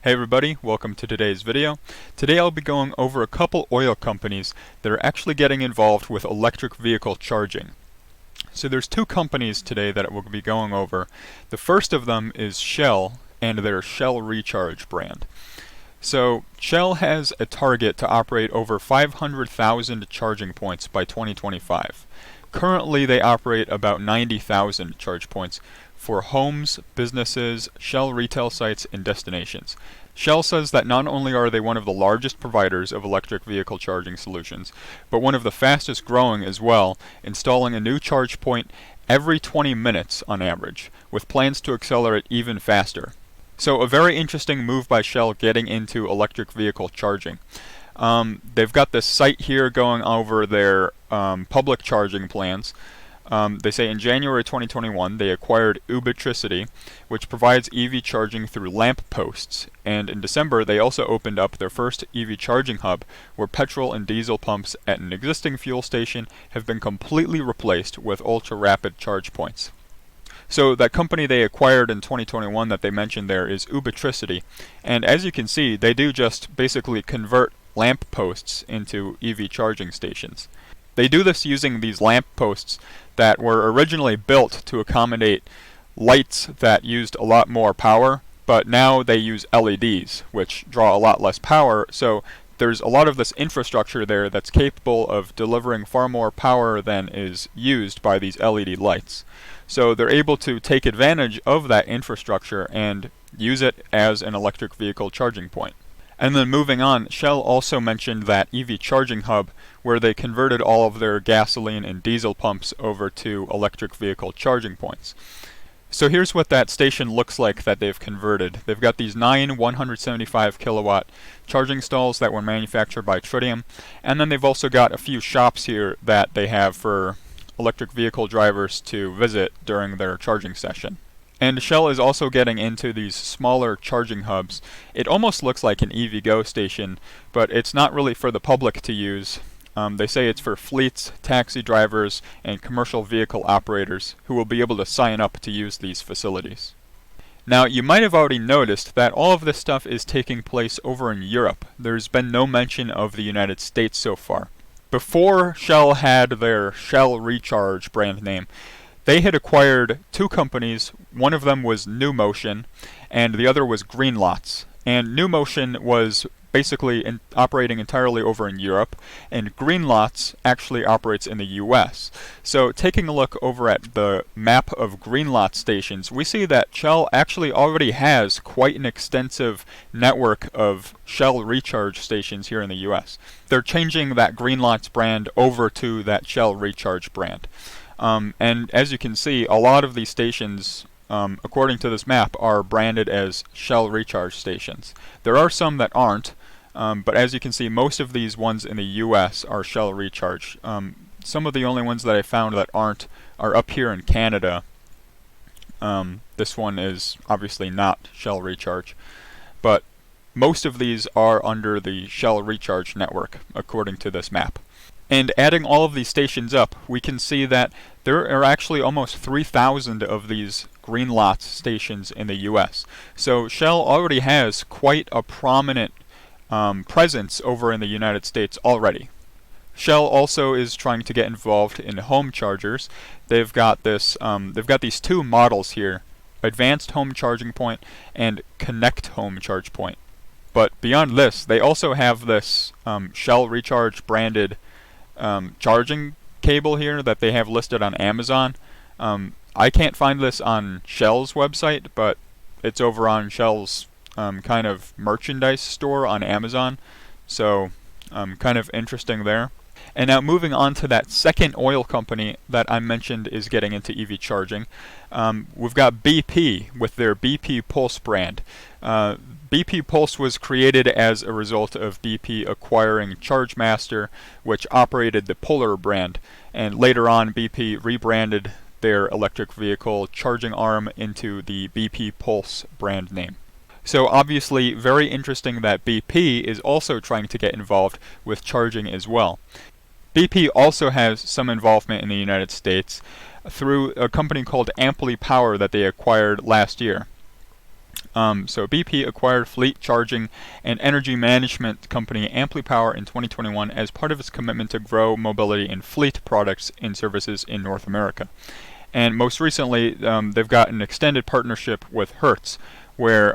Hey everybody, welcome to today's video. Today I'll be going over a couple oil companies that are actually getting involved with electric vehicle charging. So there's two companies today that we'll be going over. The first of them is Shell and their Shell Recharge brand. So Shell has a target to operate over 500,000 charging points by 2025. Currently they operate about 90,000 charge points for homes, businesses, Shell retail sites, and destinations. Shell says that not only are they one of the largest providers of electric vehicle charging solutions, but one of the fastest growing as well, installing a new charge point every 20 minutes on average, with plans to accelerate even faster. So a very interesting move by Shell getting into electric vehicle charging. They've got this site here going over their public charging plans. They say in January 2021 they acquired Ubertricity, which provides EV charging through lamp posts, and in December they also opened up their first EV charging hub where petrol and diesel pumps at an existing fuel station have been completely replaced with ultra-rapid charge points. So that company they acquired in 2021 that they mentioned there is Ubertricity, and as you can see they do just basically convert lamp posts into EV charging stations. They do this using these lamp posts that were originally built to accommodate lights that used a lot more power, but now they use LEDs, which draw a lot less power, so there's a lot of this infrastructure there that's capable of delivering far more power than is used by these LED lights. So they're able to take advantage of that infrastructure and use it as an electric vehicle charging point. And then moving on, Shell also mentioned that EV charging hub where they converted all of their gasoline and diesel pumps over to electric vehicle charging points. So here's what that station looks like that they've converted. They've got these 9 175 kilowatt charging stalls that were manufactured by Tritium, and then they've also got a few shops here that they have for electric vehicle drivers to visit during their charging session. And Shell is also getting into these smaller charging hubs. It almost looks like an EVgo station, but it's not really for the public to use. They say it's for fleets, taxi drivers, and commercial vehicle operators who will be able to sign up to use these facilities. Now, you might have already noticed that all of this stuff is taking place over in Europe. There's been no mention of the United States so far. Before Shell had their Shell Recharge brand name, they had acquired two companies. One of them was New Motion, and the other was Greenlots. And New Motion was basically operating entirely over in Europe, and Greenlots actually operates in the US. So taking a look over at the map of Greenlots stations, we see that Shell actually already has quite an extensive network of Shell Recharge stations here in the US. They're changing that Greenlots brand over to that Shell Recharge brand. And as you can see, a lot of these stations, according to this map, are branded as Shell Recharge stations. There are some that aren't, but as you can see, most of these ones in the US are Shell Recharge. Some of the only ones that I found that aren't are up here in Canada. This one is obviously not Shell Recharge, but most of these are under the Shell Recharge network, according to this map. And adding all of these stations up, we can see that there are actually almost 3,000 of these Greenlots stations in the US. So Shell already has quite a prominent presence over in the United States already. Shell also is trying to get involved in home chargers. They've got these two models here: Advanced Home Charging Point and Connect Home Charge Point. But beyond this, they also have this Shell Recharge branded charging cable here that they have listed on Amazon. I can't find this on Shell's website, but it's over on Shell's kind of merchandise store on Amazon, so kind of interesting there. And now moving on to that second oil company that I mentioned is getting into EV charging, we've got BP with their BP Pulse brand. BP Pulse was created as a result of BP acquiring ChargeMaster, which operated the Polar brand, and later on BP rebranded their electric vehicle charging arm into the BP Pulse brand name. So obviously very interesting that BP is also trying to get involved with charging as well. BP also has some involvement in the United States through a company called Amply Power that they acquired last year. So BP acquired fleet charging and energy management company AmpliPower in 2021 as part of its commitment to grow mobility and fleet products and services in North America. And most recently, they've got an extended partnership with Hertz, where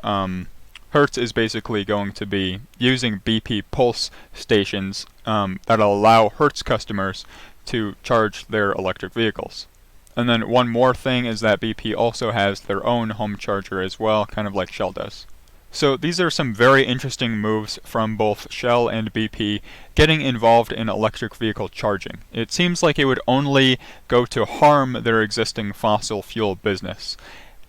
Hertz is basically going to be using BP Pulse stations that'll allow Hertz customers to charge their electric vehicles. And then one more thing is that BP also has their own home charger as well, kind of like Shell does. So these are some very interesting moves from both Shell and BP getting involved in electric vehicle charging. It seems like it would only go to harm their existing fossil fuel business.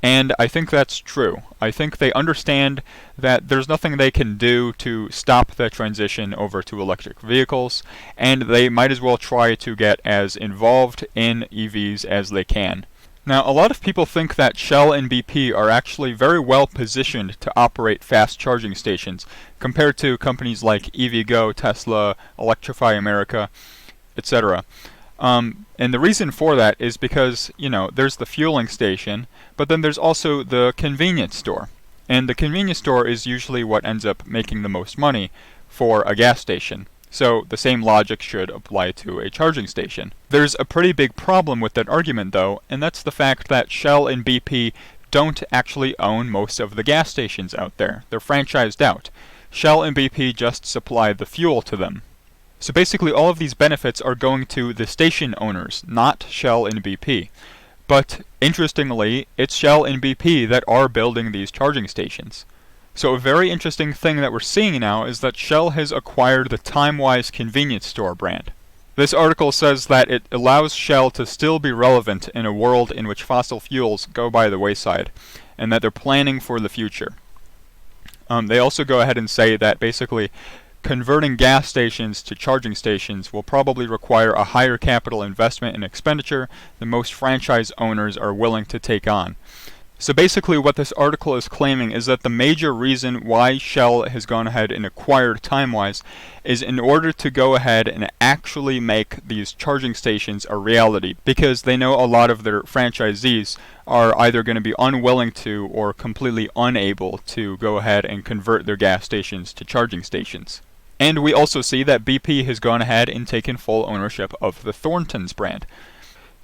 And I think that's true. I think they understand that there's nothing they can do to stop the transition over to electric vehicles, and they might as well try to get as involved in EVs as they can. Now, a lot of people think that Shell and BP are actually very well positioned to operate fast charging stations compared to companies like EVgo, Tesla, Electrify America, etc. And the reason for that is because, there's the fueling station, but then there's also the convenience store. And the convenience store is usually what ends up making the most money for a gas station. So the same logic should apply to a charging station. There's a pretty big problem with that argument though, and that's the fact that Shell and BP don't actually own most of the gas stations out there. They're franchised out. Shell and BP just supply the fuel to them. So basically all of these benefits are going to the station owners, not Shell and BP. But interestingly, it's Shell and BP that are building these charging stations. So a very interesting thing that we're seeing now is that Shell has acquired the Timewise convenience store brand. This article says that it allows Shell to still be relevant in a world in which fossil fuels go by the wayside, and that they're planning for the future. They also go ahead and say that basically converting gas stations to charging stations will probably require a higher capital investment and expenditure than most franchise owners are willing to take on. So basically what this article is claiming is that the major reason why Shell has gone ahead and acquired Timewise is in order to go ahead and actually make these charging stations a reality, because they know a lot of their franchisees are either going to be unwilling to or completely unable to go ahead and convert their gas stations to charging stations. And we also see that BP has gone ahead and taken full ownership of the Thorntons brand.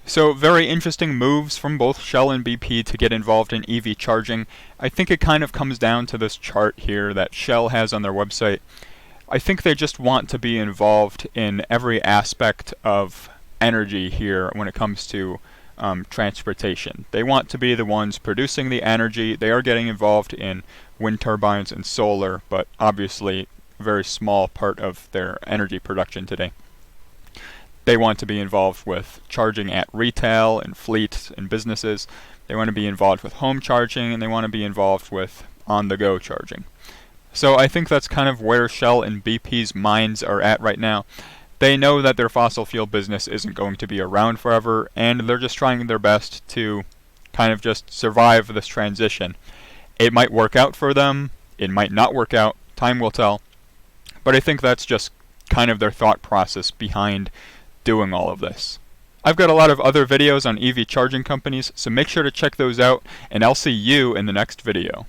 So very interesting moves from both Shell and BP to get involved in EV charging. I think it kind of comes down to this chart here that Shell has on their website. I think they just want to be involved in every aspect of energy here when it comes to transportation. They want to be the ones producing the energy. They are getting involved in wind turbines and solar, but obviously a very small part of their energy production today. They want to be involved with charging at retail and fleets and businesses. They want to be involved with home charging, and they want to be involved with on-the-go charging. So I think that's kind of where Shell and BP's minds are at right now. They know that their fossil fuel business isn't going to be around forever, and they're just trying their best to kind of just survive this transition. It might work out for them, it might not work out, time will tell. But I think that's just kind of their thought process behind doing all of this. I've got a lot of other videos on EV charging companies, so make sure to check those out, and I'll see you in the next video.